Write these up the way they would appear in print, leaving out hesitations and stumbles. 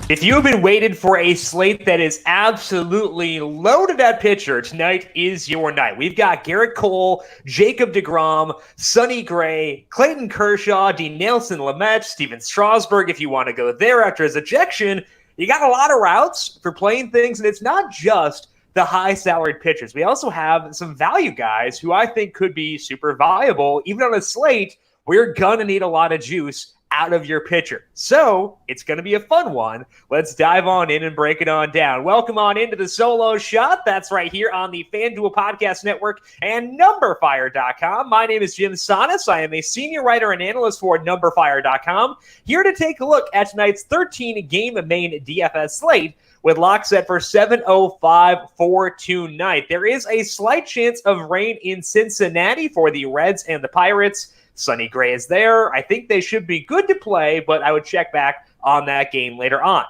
If you have been waiting for a slate that is absolutely loaded at pitcher, tonight is your night. We've got Garrett Cole, Jacob deGrom, Sonny Gray, Clayton Kershaw, Dinelson Lamet, Steven Strasburg. If you want to go there after his ejection, you got a lot of routes for playing things, and it's not just the high-salaried pitchers. We also have some value guys who I think could be super valuable. Even on a slate, we're going to need a lot of juice out of your pitcher. So it's going to be a fun one. Let's dive on in and break it on down. Welcome on into the Solo Shot. That's right here on the FanDuel Podcast Network and numberFire.com. My name is Jim Sonis. I am a senior writer and analyst for numberFire.com, here to take a look at tonight's 13-game main DFS slate with lock set for 7:05 for tonight. There is a slight chance of rain in Cincinnati for the Reds and the Pirates. Sonny Gray is there. I think they should be good to play, but I would check back on that game later on.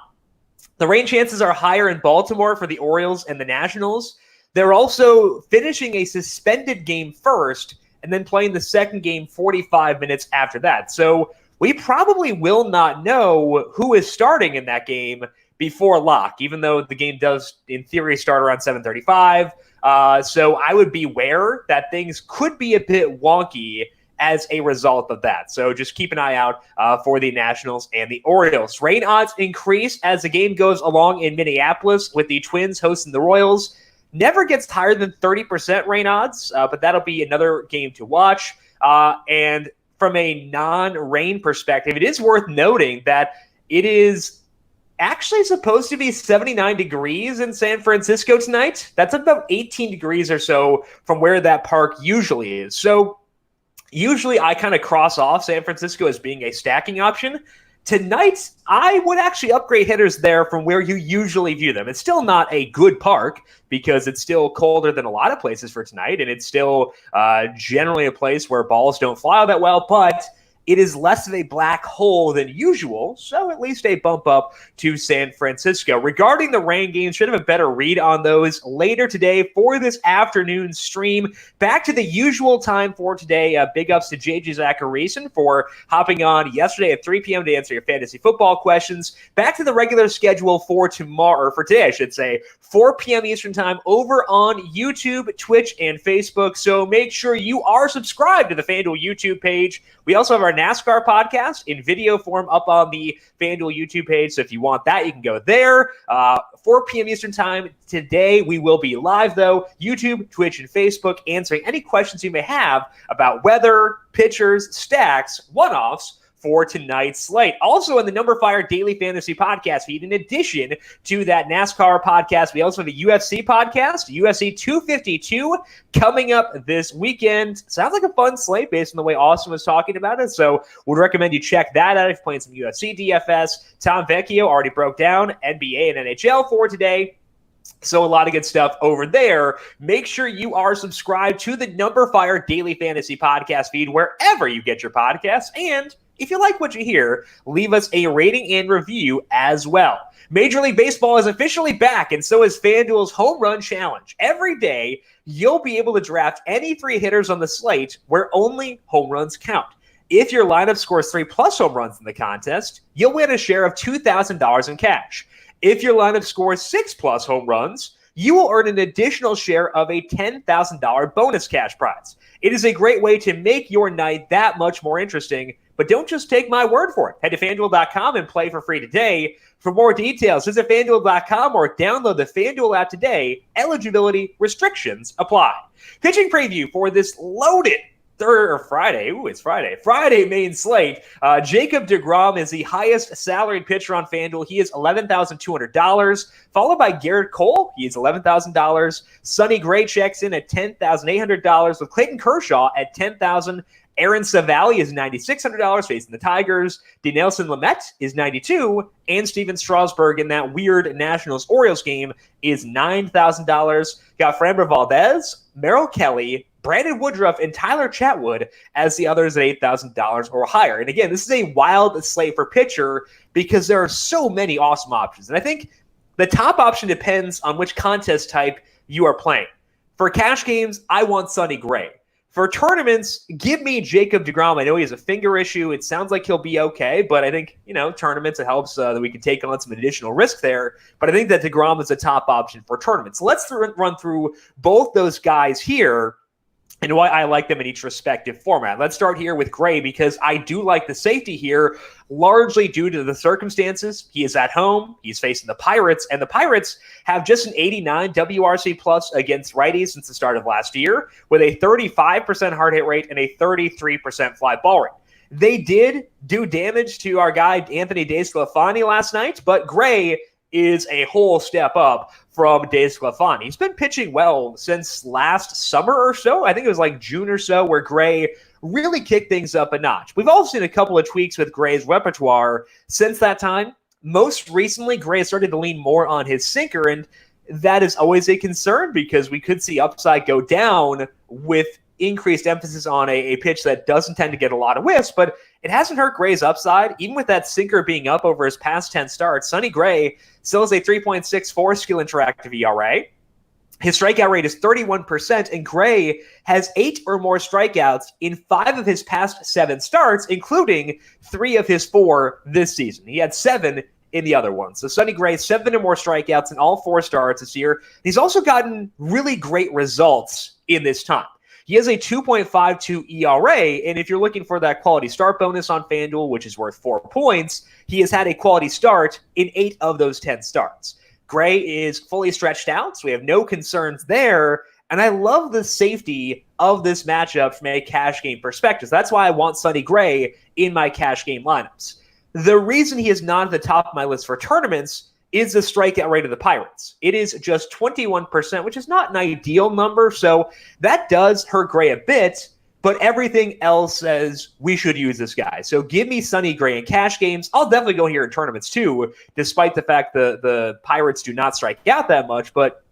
The rain chances are higher in Baltimore for the Orioles and the Nationals. They're also finishing a suspended game first and then playing the second game 45 minutes after that. So we probably will not know who is starting in that game before lock, even though the game does, in theory, start around 7:35. So I would beware that things could be a bit wonky as a result of that. So just keep an eye out for the Nationals and the Orioles. Rain odds increase as the game goes along in Minneapolis with the Twins hosting the Royals. Never gets higher than 30% rain odds, but that'll be another game to watch. And from a non-rain perspective, it is worth noting that it is actually supposed to be 79 degrees in San Francisco tonight. That's about 18 degrees or so from where that park usually is. So usually I kind of cross off San Francisco as being a stacking option. Tonight, I would actually upgrade hitters there from where you usually view them. It's still not a good park because it's still colder than a lot of places for tonight, and it's still generally a place where balls don't fly all that well, but it is less of a black hole than usual, so at least a bump up to San Francisco. Regarding the rain games, should have a better read on those later today for this afternoon stream. Back to the usual time for today. Big ups to JJ Zachariason for hopping on yesterday at 3 p.m. to answer your fantasy football questions. Back to the regular schedule for tomorrow, or for today, I should say, 4 p.m. Eastern time over on YouTube, Twitch, and Facebook. So make sure you are subscribed to the FanDuel YouTube page. We also have our NASCAR podcast in video form up on the FanDuel YouTube page. So if you want that, you can go there. 4 p.m. Eastern time today. We will be live, though. YouTube, Twitch, and Facebook, answering any questions you may have about weather, pitchers, stacks, one-offs for tonight's slate. Also in the numberFire Daily Fantasy Podcast feed, in addition to that NASCAR podcast, we also have a UFC podcast, UFC 252, coming up this weekend. Sounds like a fun slate based on the way Austin was talking about it, so would recommend you check that out if you're playing some UFC DFS. Tom Vecchio already broke down NBA and NHL for today. So a lot of good stuff over there. Make sure you are subscribed to the numberFire Daily Fantasy Podcast feed wherever you get your podcasts. And if you like what you hear, leave us a rating and review as well. Major League Baseball is officially back, and so is FanDuel's Home Run Challenge. Every day, you'll be able to draft any 3 hitters on the slate where only home runs count. If your lineup scores 3+ home runs in the contest, you'll win a share of $2,000 in cash. If your lineup scores 6+ home runs, you will earn an additional share of a $10,000 bonus cash prize. It is a great way to make your night that much more interesting, but don't just take my word for it. Head to FanDuel.com and play for free today. For more details, visit FanDuel.com or download the FanDuel app today. Eligibility restrictions apply. Pitching preview for this loaded Friday main slate. Jacob deGrom is the highest salaried pitcher on FanDuel. He is $11,200, followed by Garrett Cole. He is $11,000. Sonny Gray checks in at $10,800, with Clayton Kershaw at $10,000. Aaron Savali is $9,600 facing the Tigers. Dinelson Lamet is $92,000, and Steven Strasburg in that weird Nationals-Orioles game is $9,000. Got Framber Valdez, Merrill Kelly, Brandon Woodruff, and Tyler Chatwood as the others at $8,000 or higher. And again, this is a wild slate for pitcher because there are so many awesome options. And I think the top option depends on which contest type you are playing. For cash games, I want Sonny Gray. For tournaments, give me Jacob deGrom. I know he has a finger issue. It sounds like he'll be okay, but I think, tournaments, it helps that we can take on some additional risk there. But I think that deGrom is a top option for tournaments. Let's run through both those guys here and why I like them in each respective format. Let's start here with Gray because I do like the safety here, largely due to the circumstances. He is at home. He's facing the Pirates, and the Pirates have just an 89 WRC plus against righties since the start of last year, with a 35% hard hit rate and a 33% fly ball rate. They did do damage to our guy Anthony DeSclafani last night, but Gray is a whole step up from DeSclafani. He's been pitching well since last summer or so. I think it was like June or so where Gray really kicked things up a notch. We've also seen a couple of tweaks with Gray's repertoire since that time. Most recently, Gray started to lean more on his sinker, and that is always a concern because we could see upside go down with increased emphasis on a pitch that doesn't tend to get a lot of whiffs, but it hasn't hurt Gray's upside. Even with that sinker being up over his past 10 starts, Sonny Gray still has a 3.64 skill interactive ERA. His strikeout rate is 31%, and Gray has 8 or more strikeouts in 5 of his past 7 starts, including 3 of his 4 this season. He had 7 in the other one. So Sonny Gray, 7 or more strikeouts in all 4 starts this year. He's also gotten really great results in this time. He has a 2.52 ERA, and if you're looking for that quality start bonus on FanDuel, which is worth 4 points, he has had a quality start in 8 of those 10 starts. Gray is fully stretched out, so we have no concerns there, and I love the safety of this matchup from a cash game perspective. That's why I want Sonny Gray in my cash game lineups. The reason he is not at the top of my list for tournaments is the strikeout rate of the Pirates. It is just 21%, which is not an ideal number, so that does hurt Gray a bit, but everything else says we should use this guy. So give me Sonny Gray in cash games. I'll definitely go here in tournaments too, despite the fact the Pirates do not strike out that much, but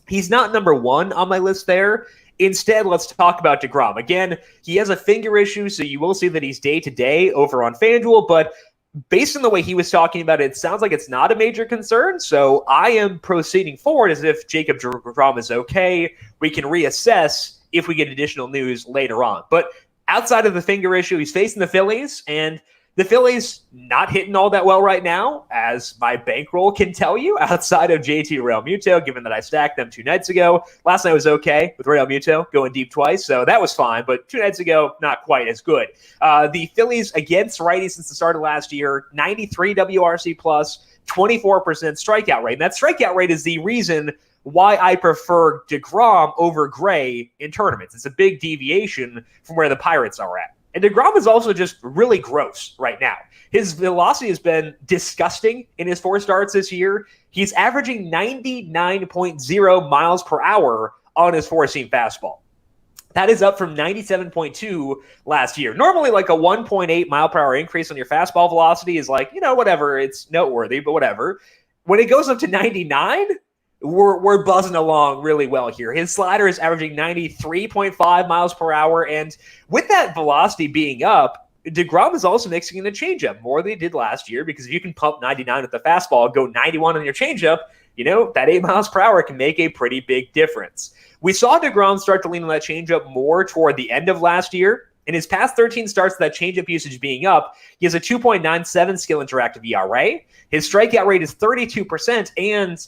he's not number 1 on my list there. Instead, let's talk about deGrom. Again, he has a finger issue, so you will see that he's day-to-day over on FanDuel, but based on the way he was talking about it, it sounds like it's not a major concern. So I am proceeding forward as if Jacob deGrom is okay. We can reassess if we get additional news later on. But outside of the finger issue, he's facing the Phillies, and the Phillies not hitting all that well right now, as my bankroll can tell you, outside of JT Realmuto, given that I stacked them 2 nights ago. Last night was okay with Realmuto going deep twice, so that was fine, but 2 nights ago, not quite as good. The Phillies against righties since the start of last year, 93 WRC plus, 24% strikeout rate. And that strikeout rate is the reason why I prefer deGrom over Gray in tournaments. It's a big deviation from where the Pirates are at. And deGrom is also just really gross right now. His velocity has been disgusting in his 4 starts this year. He's averaging 99.0 miles per hour on his 4-seam fastball. That is up from 97.2 last year. Normally, like a 1.8 mile per hour increase on your fastball velocity is like, whatever, it's noteworthy, but whatever. When it goes up to 99, we're buzzing along really well here. His slider is averaging 93.5 miles per hour, and with that velocity being up, deGrom is also mixing in the changeup more than he did last year, because if you can pump 99 with the fastball, go 91 on your changeup, that 8 miles per hour can make a pretty big difference. We saw deGrom start to lean on that changeup more toward the end of last year. In his past 13 starts, that changeup usage being up, he has a 2.97 skill interactive ERA. His strikeout rate is 32%, and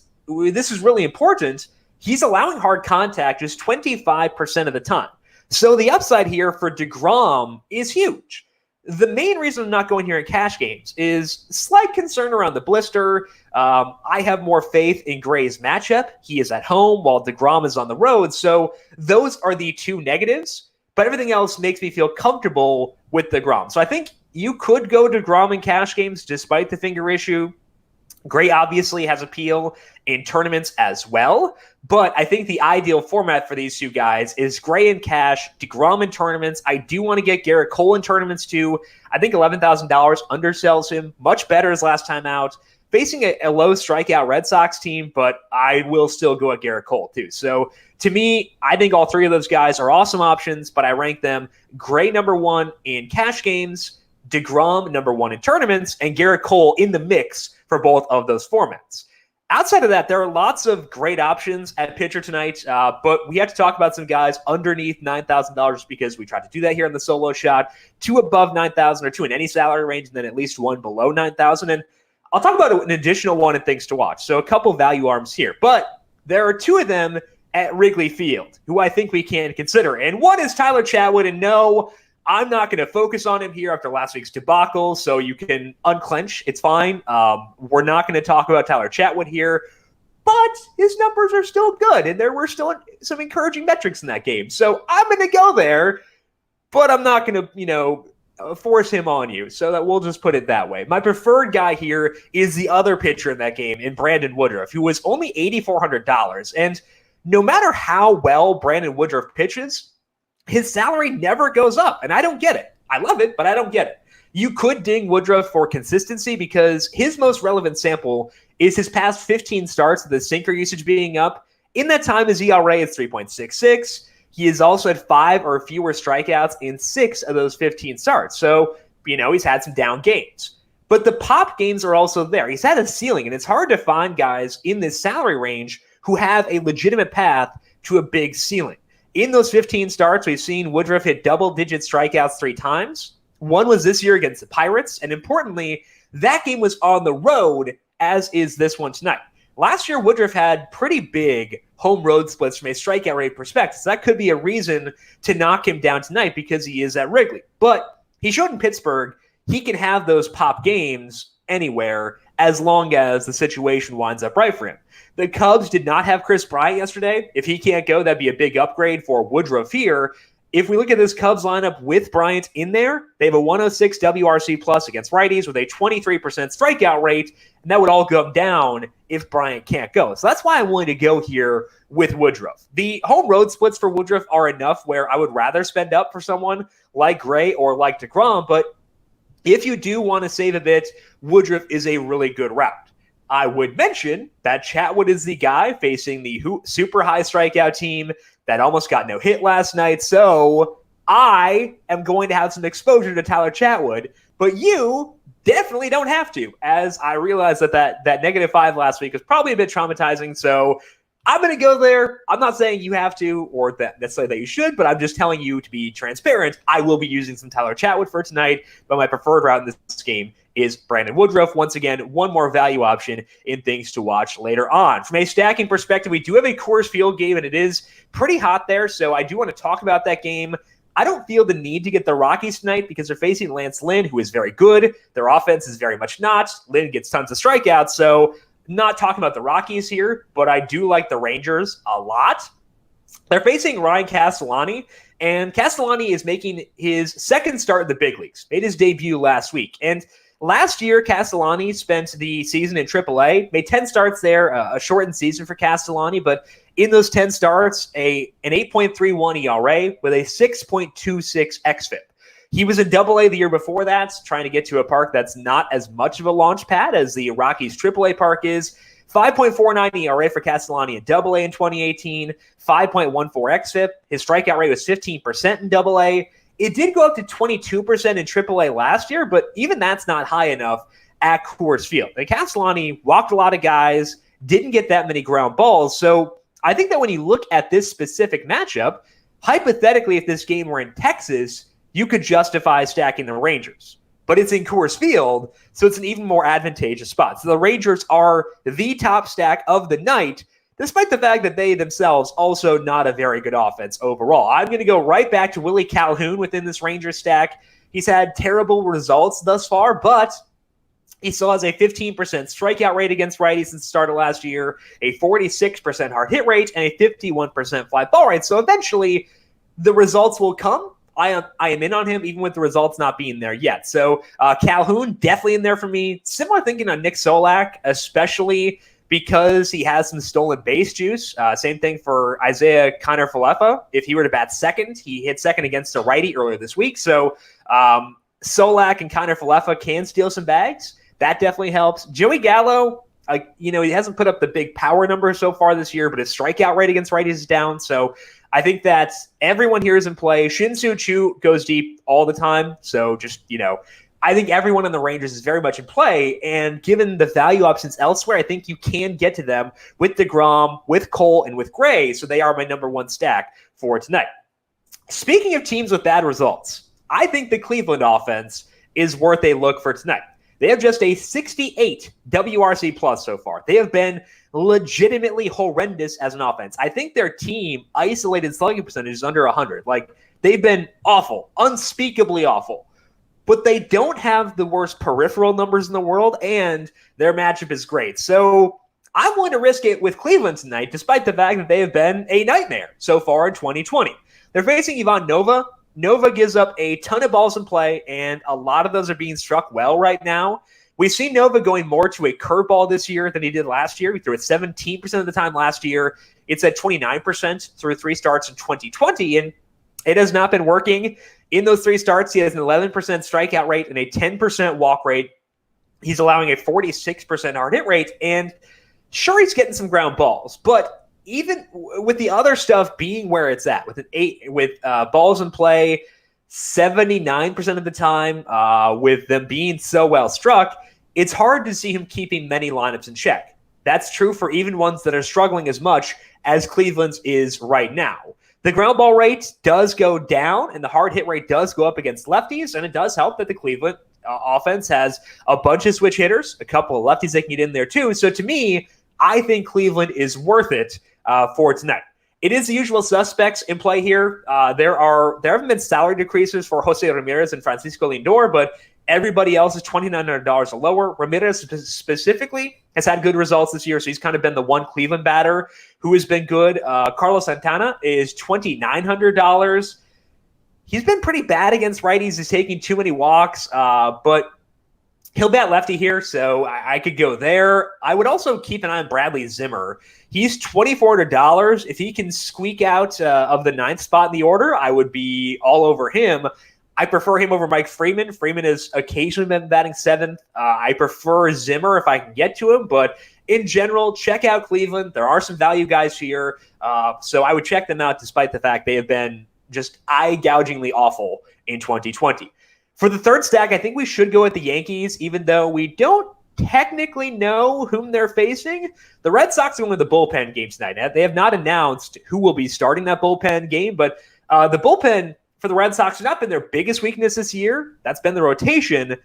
this is really important, he's allowing hard contact just 25% of the time. So the upside here for deGrom is huge. The main reason I'm not going here in cash games is slight concern around the blister. I have more faith in Gray's matchup. He is at home while deGrom is on the road. So those are the 2 negatives, but everything else makes me feel comfortable with deGrom. So I think you could go deGrom in cash games despite the finger issue. Gray obviously has appeal in tournaments as well, but I think the ideal format for these 2 guys is Gray in cash, deGrom in tournaments. I do want to get Gerrit Cole in tournaments too. I think $11,000 undersells him much better his last time out. Facing a low strikeout Red Sox team, but I will still go at Gerrit Cole too. So to me, I think all 3 of those guys are awesome options, but I rank them Gray number 1 in cash games, deGrom number 1 in tournaments, and Gerrit Cole in the mix for both of those formats. Outside of that, there are lots of great options at pitcher tonight, but we have to talk about some guys underneath $9,000 because we tried to do that here in the solo shot. 2 above 9,000 or 2 in any salary range, and then at least 1 below 9,000. And I'll talk about an additional one and things to watch. So a couple value arms here, but there are 2 of them at Wrigley Field who I think we can consider. And one is Tyler Chatwood, and no, I'm not going to focus on him here after last week's debacle, so you can unclench. It's fine. We're not going to talk about Tyler Chatwood here, but his numbers are still good, and there were still some encouraging metrics in that game. So I'm going to go there, but I'm not going to, force him on you. So that we'll just put it that way. My preferred guy here is the other pitcher in that game, in Brandon Woodruff, who was only $8,400. And no matter how well Brandon Woodruff pitches, his salary never goes up, and I don't get it. I love it, but I don't get it. You could ding Woodruff for consistency because his most relevant sample is his past 15 starts with the sinker usage being up. In that time, his ERA is 3.66. He has also had 5 or fewer strikeouts in 6 of those 15 starts. So, he's had some down games. But the pop games are also there. He's had a ceiling, and it's hard to find guys in this salary range who have a legitimate path to a big ceiling. In those 15 starts, we've seen Woodruff hit double-digit strikeouts 3 times. One was this year against the Pirates, and importantly, that game was on the road, as is this one tonight. Last year, Woodruff had pretty big home road splits from a strikeout rate perspective, so that could be a reason to knock him down tonight because he is at Wrigley. But he showed in Pittsburgh he can have those pop games anywhere as long as the situation winds up right for him. The Cubs did not have Chris Bryant yesterday. If he can't go, that'd be a big upgrade for Woodruff here. If we look at this Cubs lineup with Bryant in there, they have a 106 WRC plus against righties with a 23% strikeout rate, and that would all go down if Bryant can't go. So that's why I'm willing to go here with Woodruff. The home road splits for Woodruff are enough where I would rather spend up for someone like Gray or like DeGrom, but if you do want to save a bit, Woodruff is a really good route. I would mention that Chatwood is the guy facing the super high strikeout team that almost got no hit last night. So I am going to have some exposure to Tyler Chatwood, but you definitely don't have to, as I realize that -5 last week was probably a bit traumatizing. So I'm going to go there. I'm not saying you have to or that necessarily that you should, but I'm just telling you to be transparent. I will be using some Tyler Chatwood for tonight, but my preferred route in this game is Brandon Woodruff. Once again, one more value option in things to watch later on. From a stacking perspective, we do have a Coors Field game, and it is pretty hot there, so I do want to talk about that game. I don't feel the need to get the Rockies tonight because they're facing Lance Lynn, who is very good. Their offense is very much not. Lynn gets tons of strikeouts, so not talking about the Rockies here, but I do like the Rangers a lot. They're facing Ryan Castellani, and Castellani is making his second start in the big leagues. Made his debut last week, and last year, Castellani spent the season in AAA, made 10 starts there, a shortened season for Castellani, but in those 10 starts, an 8.31 ERA with a 6.26 xFIP. He was in Double-A the year before that, trying to get to a park that's not as much of a launch pad as the Rockies AAA park is. 5.49 ERA for Castellani in Double-A in 2018, 5.14 xFIP. His strikeout rate was 15% in Double-A. It did go up to 22% in AAA last year, but even that's not high enough at Coors Field. And Castellani walked a lot of guys, didn't get that many ground balls. So I think that when you look at this specific matchup, hypothetically, if this game were in Texas, you could justify stacking the Rangers. But it's in Coors Field, so it's an even more advantageous spot. So the Rangers are the top stack of the night, despite the fact that they themselves also not a very good offense overall. I'm going to go right back to Willie Calhoun within this Rangers stack. He's had terrible results thus far, but he still has a 15% strikeout rate against righties since the start of last year, a 46% hard hit rate, and a 51% fly ball rate. So eventually, the results will come. I am in on him, even with the results not being there yet. So Calhoun, definitely in there for me. Similar thinking on Nick Solak, especially because he has some stolen base juice. Same thing for Isaiah Kiner-Falefa. If he were to bat second, he hit second against a righty earlier this week. So Solak and Kiner-Falefa can steal some bags. That definitely helps. Joey Gallo, he hasn't put up the big power numbers so far this year, but his strikeout rate against righties is down. So I think that everyone here is in play. Shin-Soo Choo goes deep all the time. So just, I think everyone in the Rangers is very much in play, and given the value options elsewhere, I think you can get to them with DeGrom, with Cole, and with Gray, so they are my number one stack for tonight. Speaking of teams with bad results, I think the Cleveland offense is worth a look for tonight. They have just a 68 WRC plus so far. They have been legitimately horrendous as an offense. I think their team isolated slugging percentage is under 100. Like, they've been awful, unspeakably awful. But they don't have the worst peripheral numbers in the world, and their matchup is great. So I'm willing to risk it with Cleveland tonight, despite the fact that they have been a nightmare so far in 2020. They're facing Ivan Nova. Nova gives up a ton of balls in play, and a lot of those are being struck well right now. We've seen Nova going more to a curveball this year than he did last year. He threw it 17% of the time last year. It's at 29% through 3 starts in 2020, and it has not been working. In those 3 starts, he has an 11% strikeout rate and a 10% walk rate. He's allowing a 46% hard hit rate, and sure, he's getting some ground balls, but even with the other stuff being where it's at, with balls in play 79% of the time, with them being so well struck, it's hard to see him keeping many lineups in check. That's true for even ones that are struggling as much as Cleveland's is right now. The ground ball rate does go down, and the hard hit rate does go up against lefties, and it does help that the Cleveland offense has a bunch of switch hitters, a couple of lefties that can get in there too. So to me, I think Cleveland is worth it for tonight. It is the usual suspects in play here. There haven't been salary decreases for Jose Ramirez and Francisco Lindor, but everybody else is $2,900 or lower. Ramirez specifically has had good results this year, so he's kind of been the one Cleveland batter who has been good. Carlos Santana is $2,900. He's been pretty bad against righties. He's taking too many walks, but he'll bat lefty here, so I could go there. I would also keep an eye on Bradley Zimmer. He's $2,400. If he can squeak out of the 9th spot in the order, I would be all over him. I prefer him over Mike Freeman. Freeman has occasionally been batting 7th. I prefer Zimmer if I can get to him, but in general, check out Cleveland. There are some value guys here, so I would check them out despite the fact they have been just eye-gougingly awful in 2020. For the third stack, I think we should go with the Yankees, even though we don't technically know whom they're facing. The Red Sox are going to the bullpen game tonight. They have not announced who will be starting that bullpen game, but the bullpen for the Red Sox has not been their biggest weakness this year. That's been the rotation,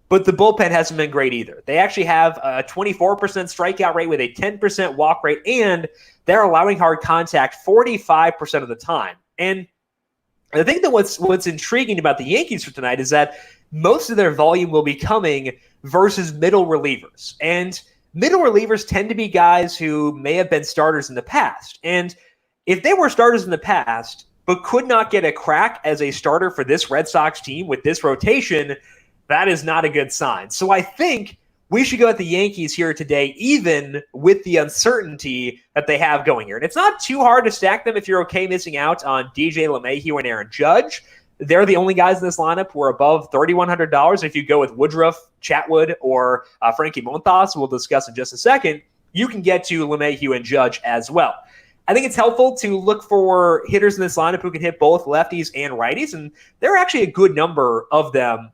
but the bullpen hasn't been great either. They actually have a 24% strikeout rate with a 10% walk rate, and they're allowing hard contact 45% of the time. And I think that what's intriguing about the Yankees for tonight is that most of their volume will be coming versus middle relievers. And middle relievers tend to be guys who may have been starters in the past. And if they were starters in the past but could not get a crack as a starter for this Red Sox team with this rotation, that is not a good sign. So I think we should go at the Yankees here today, even with the uncertainty that they have going here. And it's not too hard to stack them if you're okay missing out on DJ LeMahieu and Aaron Judge. They're the only guys in this lineup who are above $3,100. If you go with Woodruff, Chatwood, or Frankie Montas, we'll discuss in just a second, you can get to LeMahieu and Judge as well. I think it's helpful to look for hitters in this lineup who can hit both lefties and righties, and there are actually a good number of them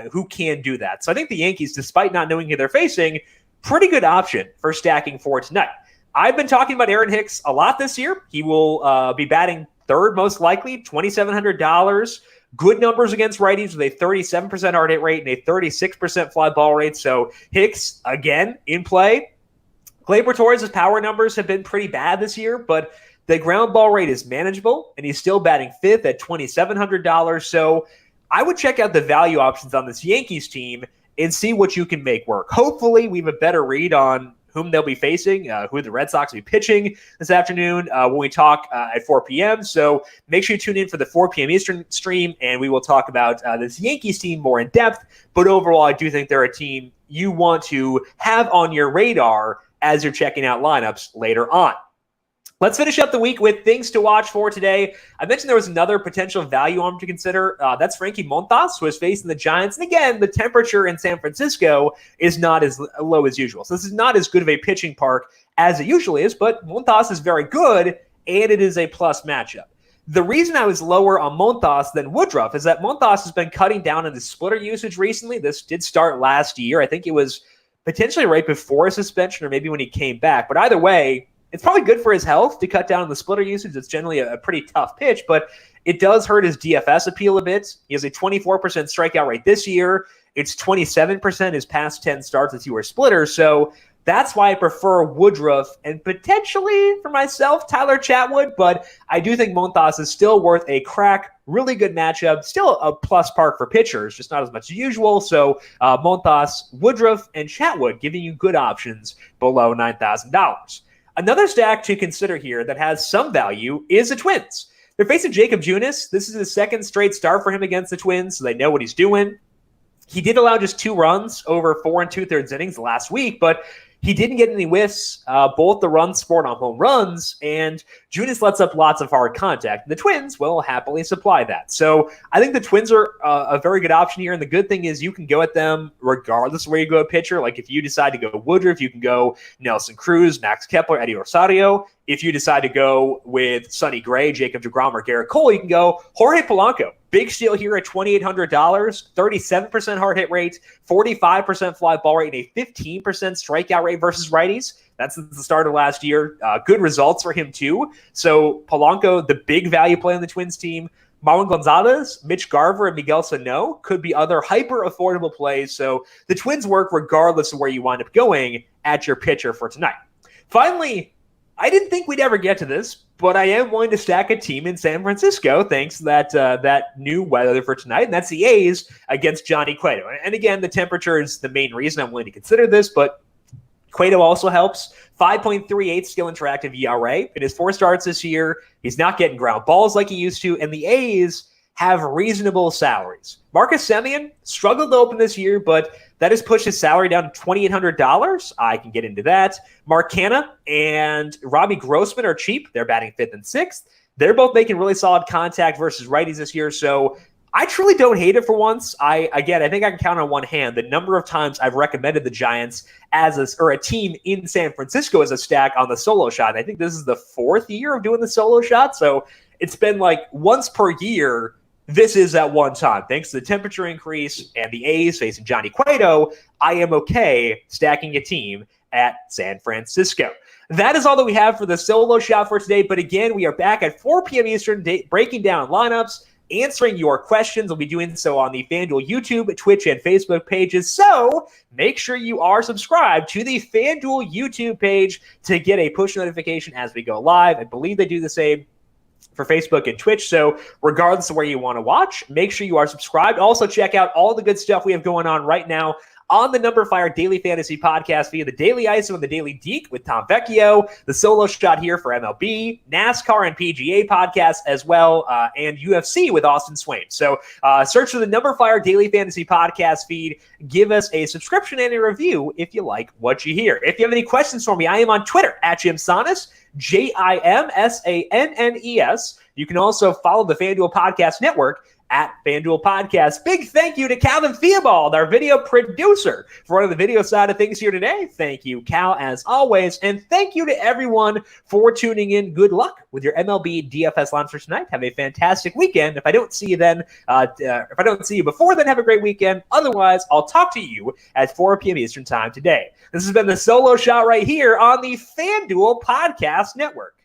who can do that. So I think the Yankees, despite not knowing who they're facing, pretty good option for stacking for tonight. I've been talking about Aaron Hicks a lot this year. He will be batting third most likely, $2,700. Good numbers against righties with a 37% hard hit rate and a 36% fly ball rate. So Hicks, again, in play. Gleyber Torres' power numbers have been pretty bad this year, but the ground ball rate is manageable, and he's still batting 5th at $2,700. So I would check out the value options on this Yankees team and see what you can make work. Hopefully, we have a better read on whom they'll be facing, who the Red Sox will be pitching this afternoon when we talk at 4 p.m. So make sure you tune in for the 4 p.m. Eastern stream, and we will talk about this Yankees team more in depth. But overall, I do think they're a team you want to have on your radar as you're checking out lineups later on. Let's finish up the week with things to watch for today. I mentioned there was another potential value arm to consider. That's Frankie Montas, who is facing the Giants. And again, the temperature in San Francisco is not as low as usual. So this is not as good of a pitching park as it usually is, but Montas is very good, and it is a plus matchup. The reason I was lower on Montas than Woodruff is that Montas has been cutting down on his splitter usage recently. This did start last year. I think it was potentially right before a suspension or maybe when he came back. But either way, it's probably good for his health to cut down on the splitter usage. It's generally a pretty tough pitch, but it does hurt his DFS appeal a bit. He has a 24% strikeout rate this year. It's 27% his past 10 starts with fewer splitters. So that's why I prefer Woodruff and potentially for myself, Tyler Chatwood. But I do think Montas is still worth a crack. Really good matchup. Still a plus park for pitchers, just not as much as usual. So Montas, Woodruff, and Chatwood giving you good options below $9,000. Another stack to consider here that has some value is the Twins. They're facing Jacob Junis. This is his second straight start for him against the Twins, so they know what he's doing. He did allow just 2 runs over 4 2/3 innings last week, but he didn't get any whiffs. Both the runs scored on home runs, and Junis lets up lots of hard contact. The Twins will happily supply that. So I think the Twins are a very good option here, and the good thing is you can go at them regardless of where you go at pitcher. Like if you decide to go Woodruff, you can go Nelson Cruz, Max Kepler, Eddie Rosario. If you decide to go with Sonny Gray, Jacob deGrom, or Garrett Cole, you can go Jorge Polanco. Big steal here at $2,800, 37% hard hit rate, 45% fly ball rate, and a 15% strikeout rate versus righties. That's the start of last year. Good results for him, too. So Polanco, the big value play on the Twins team. Marwin Gonzalez, Mitch Garver, and Miguel Sano could be other hyper-affordable plays. So the Twins work regardless of where you wind up going at your pitcher for tonight. Finally, I didn't think we'd ever get to this, but I am willing to stack a team in San Francisco thanks to that new weather for tonight, and that's the A's against Johnny Cueto. And again, the temperature is the main reason I'm willing to consider this, but Cueto also helps. 5.38 skill interactive ERA. In his 4 starts this year, he's not getting ground balls like he used to, and the A's have reasonable salaries. Marcus Semien struggled to open this year, but that has pushed his salary down to $2,800. I can get into that. Mark Canha and Robbie Grossman are cheap. They're batting 5th and 6th. They're both making really solid contact versus righties this year, so I truly don't hate it for once. I think I can count on one hand the number of times I've recommended the Giants as a team in San Francisco as a stack on the solo shot. I think this is the 4th year of doing the solo shot, so it's been like once per year. This is at one time. Thanks to the temperature increase and the A's facing Johnny Cueto, I am okay stacking a team at San Francisco. That is all that we have for the solo shot for today. But again, we are back at 4 p.m. Eastern, breaking down lineups, answering your questions. We'll be doing so on the FanDuel YouTube, Twitch, and Facebook pages. So make sure you are subscribed to the FanDuel YouTube page to get a push notification as we go live. I believe they do the same for Facebook and Twitch. So regardless of where you want to watch, make sure you are subscribed. Also check out all the good stuff we have going on right now on the numberFire Daily Fantasy Podcast via the Daily ISO and the Daily Deke with Tom Vecchio, the solo shot here for MLB, NASCAR and PGA podcasts as well, and UFC with Austin Swain. So search for the numberFire Daily Fantasy Podcast feed. Give us a subscription and a review if you like what you hear. If you have any questions for me, I am on Twitter at Jim Sannes, JimSannes. You can also follow the FanDuel Podcast Network at FanDuel Podcast. Big thank you to Calvin Theobald, our video producer, for running the video side of things here today. Thank you, Cal, as always. And thank you to everyone for tuning in. Good luck with your MLB DFS launch for tonight. Have a fantastic weekend. If I don't see you then, if I don't see you before then, have a great weekend. Otherwise, I'll talk to you at 4 p.m. Eastern time today. This has been the solo shot right here on the FanDuel Podcast Network.